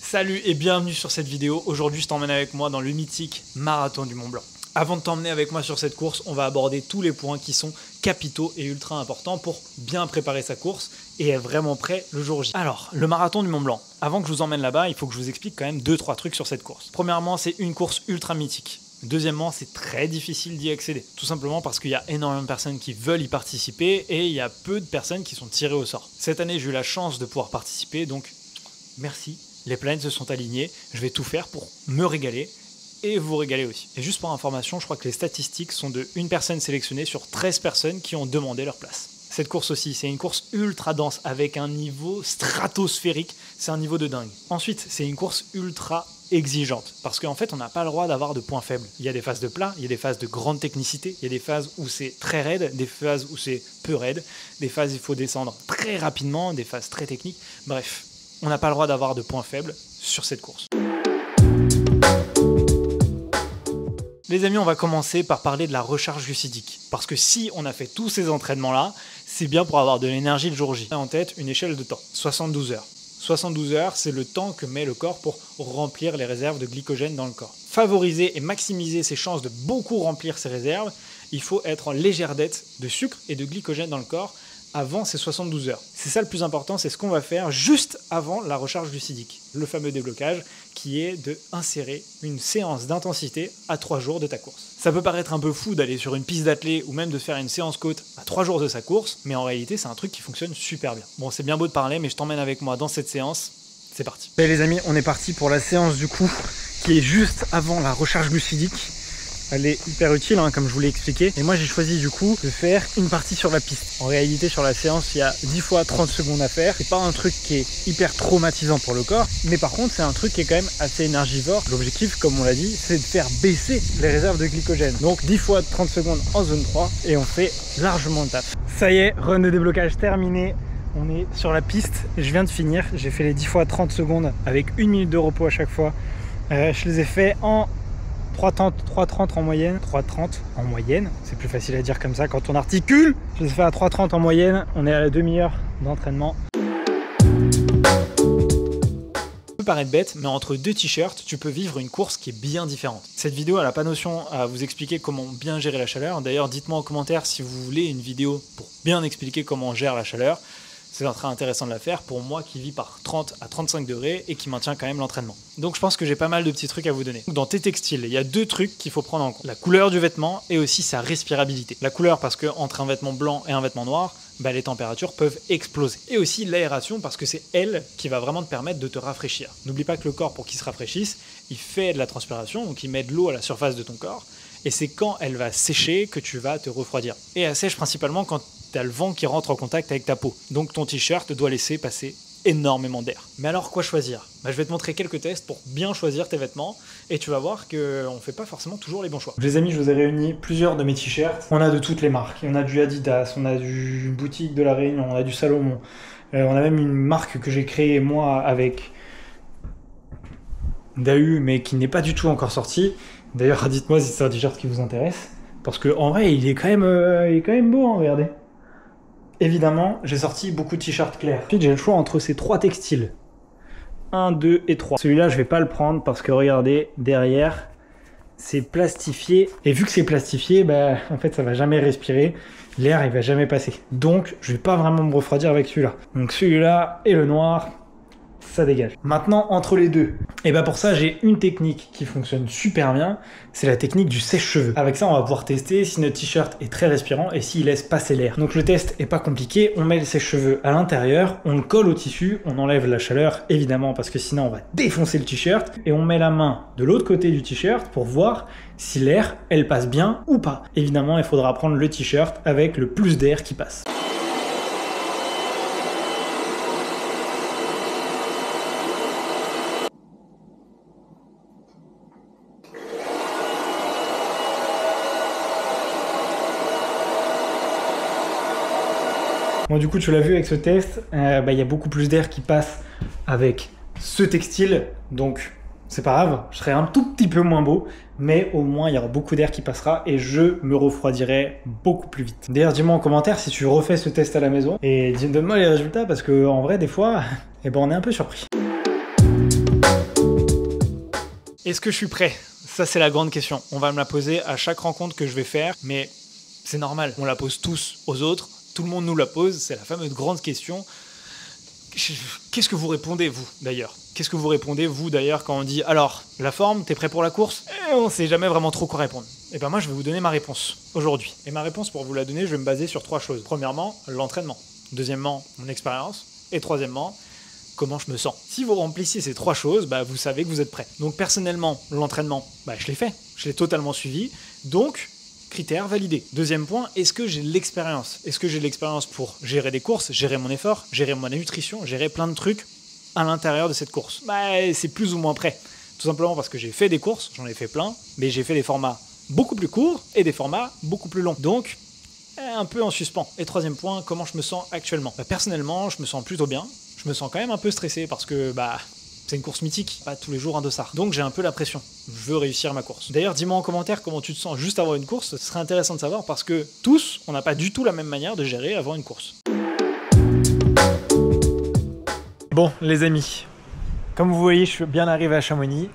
Salut et bienvenue sur cette vidéo. Aujourd'hui, je t'emmène avec moi dans le mythique Marathon du Mont Blanc. Avant de t'emmener avec moi sur cette course, on va aborder tous les points qui sont capitaux et ultra importants pour bien préparer sa course et être vraiment prêt le jour J. Alors, le Marathon du Mont Blanc. Avant que je vous emmène là-bas, il faut que je vous explique quand même 2-3 trucs sur cette course. Premièrement, c'est une course ultra mythique. Deuxièmement, c'est très difficile d'y accéder. Tout simplement parce qu'il y a énormément de personnes qui veulent y participer et il y a peu de personnes qui sont tirées au sort. Cette année, j'ai eu la chance de pouvoir participer, donc merci. Les planètes se sont alignées, je vais tout faire pour me régaler et vous régaler aussi. Et juste pour information, je crois que les statistiques sont de 1 personne sélectionnée sur 13 personnes qui ont demandé leur place. Cette course aussi, c'est une course ultra dense avec un niveau stratosphérique, c'est un niveau de dingue. Ensuite, c'est une course ultra exigeante parce qu'en fait, on n'a pas le droit d'avoir de points faibles. Il y a des phases de plat, il y a des phases de grande technicité, il y a des phases où c'est très raide, des phases où c'est peu raide, des phases où il faut descendre très rapidement, des phases très techniques, bref. On n'a pas le droit d'avoir de points faibles sur cette course. Les amis, on va commencer par parler de la recharge glucidique. Parce que si on a fait tous ces entraînements-là, c'est bien pour avoir de l'énergie le jour J. En tête, une échelle de temps, 72 heures. 72 heures, c'est le temps que met le corps pour remplir les réserves de glycogène dans le corps. Favoriser et maximiser ses chances de beaucoup remplir ses réserves, il faut être en légère dette de sucre et de glycogène dans le corps avant ces 72 heures. C'est ça le plus important, c'est ce qu'on va faire juste avant la recharge glucidique. Le fameux déblocage qui est de insérer une séance d'intensité à 3 jours de ta course. Ça peut paraître un peu fou d'aller sur une piste d'athlée ou même de faire une séance côte à 3 jours de sa course, mais en réalité c'est un truc qui fonctionne super bien. Bon, c'est bien beau de parler, mais je t'emmène avec moi dans cette séance. C'est parti. Et les amis, on est parti pour la séance du coup qui est juste avant la recharge glucidique. Elle est hyper utile, hein, comme je vous l'ai expliqué. Et moi, j'ai choisi du coup de faire une partie sur la piste. En réalité, sur la séance, il y a 10 fois 30 secondes à faire. C'est pas un truc qui est hyper traumatisant pour le corps. Mais par contre, c'est un truc qui est quand même assez énergivore. L'objectif, comme on l'a dit, c'est de faire baisser les réserves de glycogène. Donc 10 fois 30 secondes en zone 3. Et on fait largement le taf. Ça y est, run de déblocage terminé. On est sur la piste. Je viens de finir. J'ai fait les 10 fois 30 secondes avec 1 minute de repos à chaque fois. Je les ai fait en 3,30 en moyenne. 3,30 en moyenne, c'est plus facile à dire comme ça quand on articule. Je les ai fait à 3,30 en moyenne, on est à la demi-heure d'entraînement. Ça peut paraître bête, mais entre 2 t-shirts, tu peux vivre une course qui est bien différente. Cette vidéo, elle n'a pas notion à vous expliquer comment bien gérer la chaleur. D'ailleurs, dites-moi en commentaire si vous voulez une vidéo pour bien expliquer comment on gère la chaleur. C'est très intéressant de la faire pour moi qui vis par 30 à 35 degrés et qui maintient quand même l'entraînement. Donc je pense que j'ai pas mal de petits trucs à vous donner. Dans tes textiles, il y a 2 trucs qu'il faut prendre en compte. La couleur du vêtement et aussi sa respirabilité. La couleur parce que entre un vêtement blanc et un vêtement noir, les températures peuvent exploser. Et aussi l'aération parce que c'est elle qui va vraiment te permettre de te rafraîchir. N'oublie pas que le corps, pour qu'il se rafraîchisse, il fait de la transpiration, donc il met de l'eau à la surface de ton corps. Et c'est quand elle va sécher que tu vas te refroidir. Et elle sèche principalement quand tu as le vent qui rentre en contact avec ta peau. Donc ton t-shirt doit laisser passer énormément d'air. Mais alors quoi choisir ? Je vais te montrer quelques tests pour bien choisir tes vêtements et tu vas voir qu'on ne fait pas forcément toujours les bons choix. Les amis, je vous ai réuni plusieurs de mes t-shirts. On a de toutes les marques. On a du Adidas, on a du boutique de la Réunion, on a du Salomon. On a même une marque que j'ai créée moi avec Dahu mais qui n'est pas du tout encore sortie. D'ailleurs, dites-moi si c'est un t-shirt qui vous intéresse. Parce qu'en vrai, il est quand même beau, hein, regardez. Évidemment, j'ai sorti beaucoup de t-shirts clairs. Ensuite, j'ai le choix entre ces 3 textiles. 1, 2 et 3. Celui-là, je vais pas le prendre parce que regardez, derrière, c'est plastifié. Et vu que c'est plastifié, en fait, ça va jamais respirer. L'air, il va jamais passer. Donc, je vais pas vraiment me refroidir avec celui-là. Donc, celui-là et le noir, ça dégage. Maintenant, entre les deux, et pour ça, j'ai une technique qui fonctionne super bien, c'est la technique du sèche-cheveux. Avec ça, on va pouvoir tester si notre t-shirt est très respirant et s'il laisse passer l'air. Donc le test est pas compliqué, on met le sèche-cheveux à l'intérieur, on le colle au tissu, on enlève la chaleur, évidemment, parce que sinon on va défoncer le t-shirt, et on met la main de l'autre côté du t-shirt pour voir si l'air, elle passe bien ou pas. Évidemment, il faudra prendre le t-shirt avec le plus d'air qui passe. Bon, du coup, tu l'as vu avec ce test, y a beaucoup plus d'air qui passe avec ce textile, donc c'est pas grave, je serai un tout petit peu moins beau, mais au moins il y aura beaucoup d'air qui passera et je me refroidirai beaucoup plus vite. D'ailleurs, dis-moi en commentaire si tu refais ce test à la maison et donne-moi les résultats parce que en vrai, des fois, on est un peu surpris. Est-ce que je suis prêt? Ça, c'est la grande question. On va me la poser à chaque rencontre que je vais faire, mais c'est normal. On la pose tous aux autres. Tout le monde nous la pose. C'est la fameuse grande question. Qu'est-ce que vous répondez, vous, d'ailleurs? Qu'est-ce que vous répondez, vous, d'ailleurs, quand on dit « Alors, la forme, t'es prêt pour la course ?» On sait jamais vraiment trop quoi répondre. Et ben moi, je vais vous donner ma réponse aujourd'hui. Et ma réponse, pour vous la donner, je vais me baser sur 3 choses. Premièrement, l'entraînement. Deuxièmement, mon expérience. Et troisièmement, comment je me sens. Si vous remplissez ces 3 choses, bah, vous savez que vous êtes prêt. Donc personnellement, l'entraînement, bah, je l'ai fait. Je l'ai totalement suivi. Donc, critère validé. Deuxième point, est-ce que j'ai l'expérience? Est-ce que j'ai l'expérience pour gérer des courses, gérer mon effort, gérer ma nutrition, gérer plein de trucs à l'intérieur de cette course? Bah, c'est plus ou moins prêt. Tout simplement parce que j'ai fait des courses, j'en ai fait plein, mais j'ai fait des formats beaucoup plus courts et des formats beaucoup plus longs. Donc, un peu en suspens. Et troisième point, comment je me sens actuellement? Bah, personnellement, je me sens plutôt bien. Je me sens quand même un peu stressé parce que c'est une course mythique, pas tous les jours un dossard. Donc j'ai un peu la pression. Je veux réussir ma course. D'ailleurs, dis-moi en commentaire comment tu te sens juste avant une course. Ce serait intéressant de savoir parce que tous, on n'a pas du tout la même manière de gérer avant une course. Bon, les amis, comme vous voyez, je suis bien arrivé à Chamonix.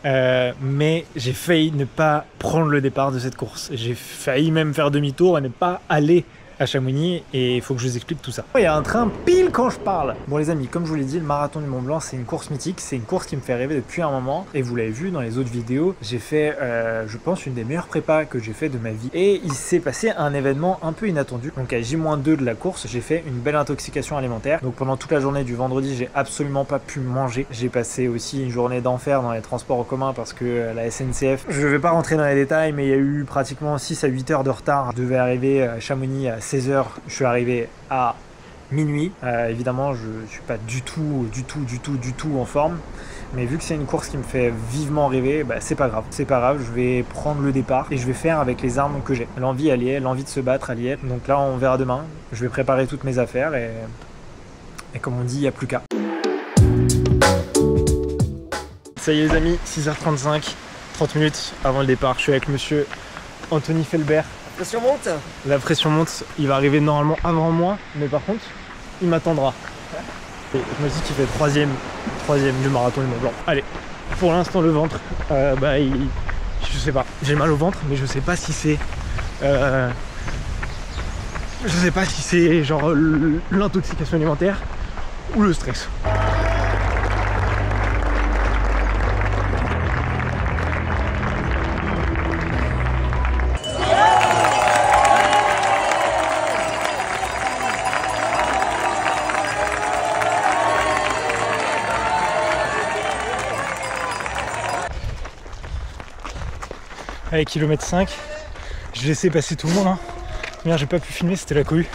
Mais j'ai failli ne pas prendre le départ de cette course. J'ai failli même faire demi-tour et ne pas aller à Chamonix, et il faut que je vous explique tout ça. Il y a un train pile quand je parle. Bon les amis, comme je vous l'ai dit, le marathon du Mont Blanc, c'est une course mythique, c'est une course qui me fait rêver depuis un moment, et vous l'avez vu dans les autres vidéos, j'ai fait, je pense, une des meilleures prépas que j'ai fait de ma vie, et il s'est passé un événement un peu inattendu. Donc à J-2 de la course, j'ai fait une belle intoxication alimentaire. Donc pendant toute la journée du vendredi, j'ai absolument pas pu manger. J'ai passé aussi une journée d'enfer dans les transports en commun parce que la SNCF, je vais pas rentrer dans les détails, mais il y a eu pratiquement 6 à 8 heures de retard. Je devais arriver à Chamonix à 16h, je suis arrivé à minuit. Évidemment, je suis pas du tout en forme. Mais vu que c'est une course qui me fait vivement rêver, bah, c'est pas grave. C'est pas grave, je vais prendre le départ et je vais faire avec les armes que j'ai. L'envie, elle y est, l'envie de se battre, elle y est. Donc là, on verra demain. Je vais préparer toutes mes affaires et comme on dit, il n'y a plus qu'à. Ça y est les amis, 6h35, 30 minutes avant le départ. Je suis avec monsieur Anthony Felbert. La pression monte? La pression monte, il va arriver normalement avant moi, mais par contre, il m'attendra. Et je me dis qu'il fait troisième du marathon du Mont Blanc. Allez, pour l'instant le ventre, je sais pas, j'ai mal au ventre, mais je sais pas si c'est... genre l'intoxication alimentaire ou le stress. Allez, kilomètre 5, j'ai laissé passer tout le monde, hein. Merde, j'ai pas pu filmer, c'était la cohue.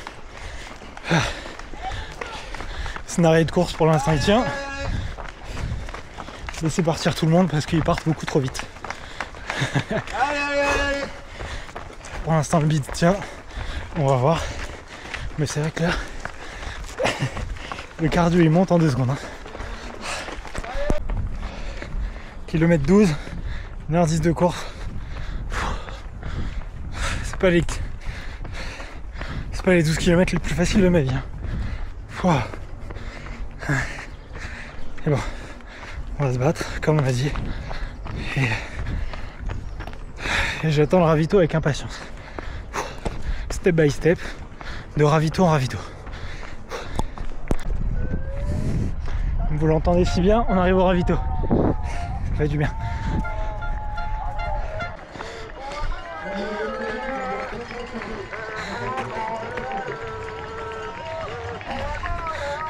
Scénario de course pour l'instant il tient. J'ai laissé partir tout le monde parce qu'ils partent beaucoup trop vite. Pour l'instant le bide tient, on va voir. Mais c'est vrai que là, le cardio il monte en 2 secondes. Hein. Kilomètre 12, 1h10 de course. C'est pas les 12 km les plus faciles de ma vie. Hein. Et bon, on va se battre comme on a dit. Et j'attends le ravito avec impatience. Step by step, de ravito en ravito. Vous l'entendez si bien, on arrive au ravito. Ça fait du bien.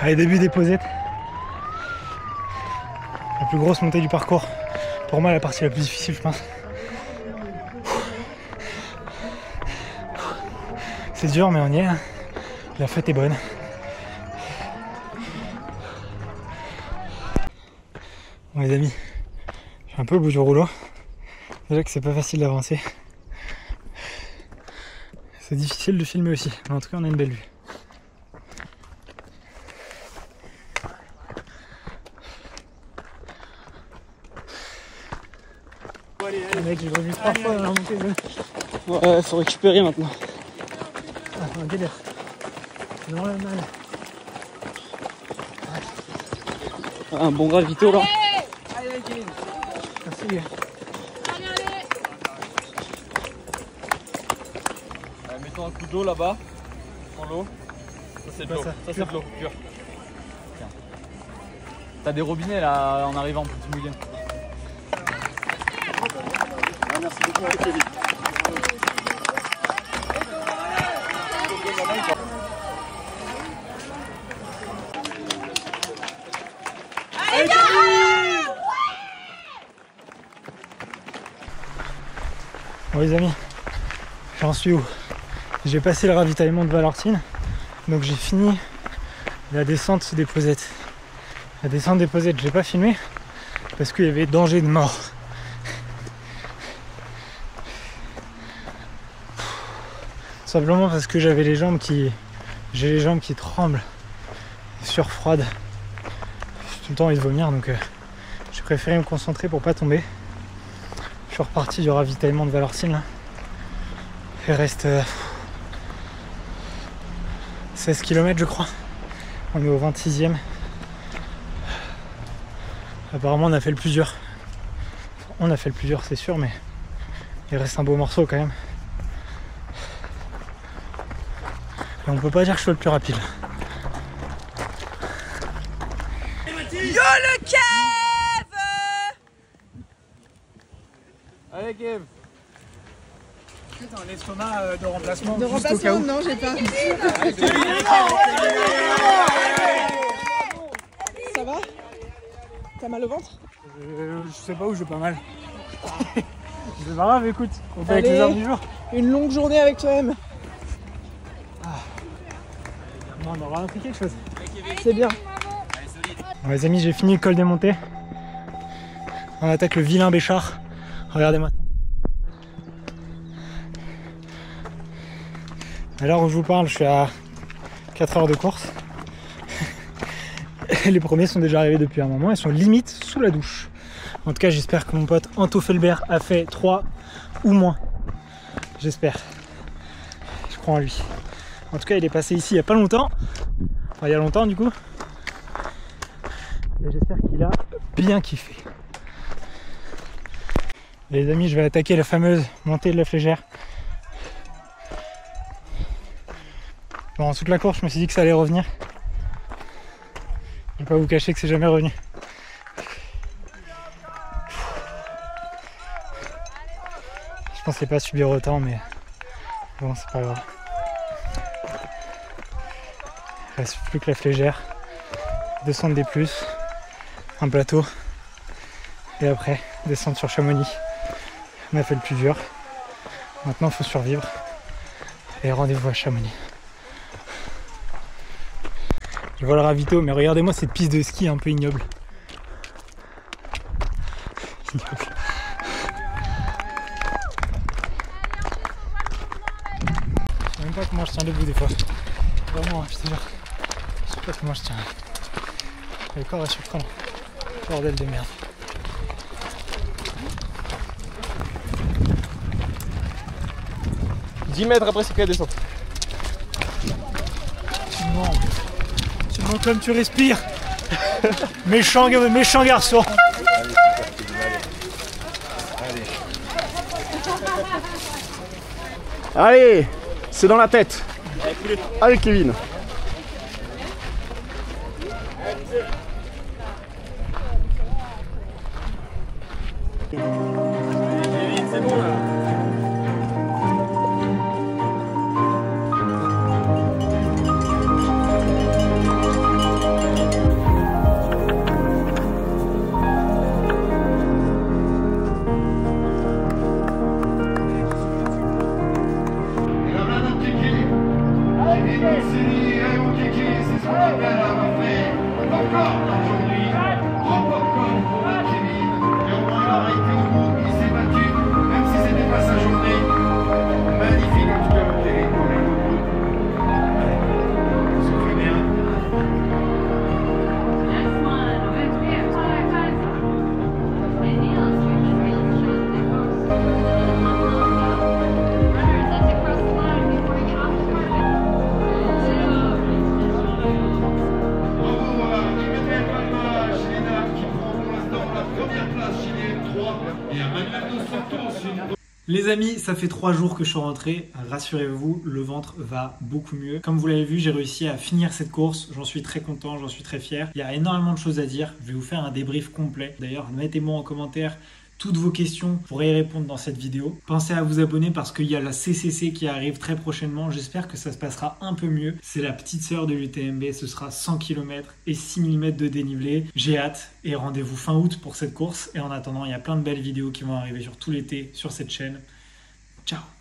Allez, début des posettes. La plus grosse montée du parcours. Pour moi, la partie la plus difficile, je pense. C'est dur, mais on y est. La fête est bonne. Bon, les amis, je suis un peu au bout du rouleau. Déjà que c'est pas facile d'avancer. C'est difficile de filmer aussi. Mais en tout cas, on a une belle vue. Mec, j'ai revu 3 fois dans la montée. Ouais, faut récupérer maintenant. Ah, c'est un délire. C'est vraiment mal. Un bon ravito là. Merci. fatigué. Mettons un coup d'eau là-bas, dans l'eau. Ça c'est de l'eau, ça c'est de l'eau pure. Tiens. T'as des robinets là en arrivant pour te mouiller. Merci beaucoup, Kevin. Bon les amis, j'en suis où? J'ai passé le ravitaillement de Valortine, donc j'ai fini la descente des Posettes. La descente des Posettes, je l'ai pas filmé parce qu'il y avait danger de mort. Simplement parce que j'ai les jambes qui tremblent, surfroides. Tout le temps envie de vomir, donc j'ai préféré me concentrer pour pas tomber. Je suis reparti du ravitaillement de Valortine là. Il reste 16 km je crois. On est au 26e. Apparemment on a fait le plus dur. On a fait le plus dur c'est sûr, mais il reste un beau morceau quand même. Et on peut pas dire que je sois le plus rapide. Yo le Kev! Allez Kev! T'as un estomac de remplacement. De remplacement, non, j'ai pas. Ça va? T'as mal au ventre? Je sais pas où j'ai pas mal. C'est pas grave, écoute, on fait avec les armes du jour. Une longue journée avec toi-même. On aura appris quelque chose. C'est bien. Bon, les amis, j'ai fini le col des montées. On attaque le vilain Béchard. Regardez-moi. À l'heure où je vous parle, je suis à 4 heures de course. Les premiers sont déjà arrivés depuis un moment. Ils sont limite sous la douche. En tout cas, j'espère que mon pote Anto Felbert a fait 3 ou moins. J'espère. Je crois en lui. En tout cas, il est passé ici il n'y a pas longtemps. Enfin, il y a longtemps du coup. Et j'espère qu'il a bien kiffé. Les amis, je vais attaquer la fameuse montée de la Flégère. Pendant toute la course, je me suis dit que ça allait revenir. Je vais pas vous cacher que c'est jamais revenu. Je pensais pas subir autant, mais bon, c'est pas grave. Il reste plus que la Flégère, descendre des plus, un plateau, et après descendre sur Chamonix. On a fait le plus dur. Maintenant, il faut survivre. Et rendez-vous à Chamonix. Je vois le ravito, mais regardez-moi cette piste de ski un peu ignoble. Ignoble. Je sais même pas comment je tiens debout des fois. Vraiment, je te jure. Je sais pas comment je tiens. Le corps est surprenant. Bordel de merde. « 10 mètres après c'est qu'à descendre. Tu mens comme tu respires. méchant garçon. Allez, c'est dans la tête. Allez, Kevin. Kevin, c'est bon là. Première place, Chilien. Les amis, ça fait 3 jours que je suis rentré, rassurez-vous, le ventre va beaucoup mieux. Comme vous l'avez vu, j'ai réussi à finir cette course, j'en suis très content, j'en suis très fier. Il y a énormément de choses à dire, je vais vous faire un débrief complet. D'ailleurs, mettez-moi en commentaire toutes vos questions, je pourrai y répondre dans cette vidéo. Pensez à vous abonner parce qu'il y a la CCC qui arrive très prochainement, j'espère que ça se passera un peu mieux. C'est la petite sœur de l'UTMB, ce sera 100 km et 6000 mètres de dénivelé. J'ai hâte et rendez-vous fin août pour cette course. Et en attendant, il y a plein de belles vidéos qui vont arriver sur tout l'été sur cette chaîne. Ciao!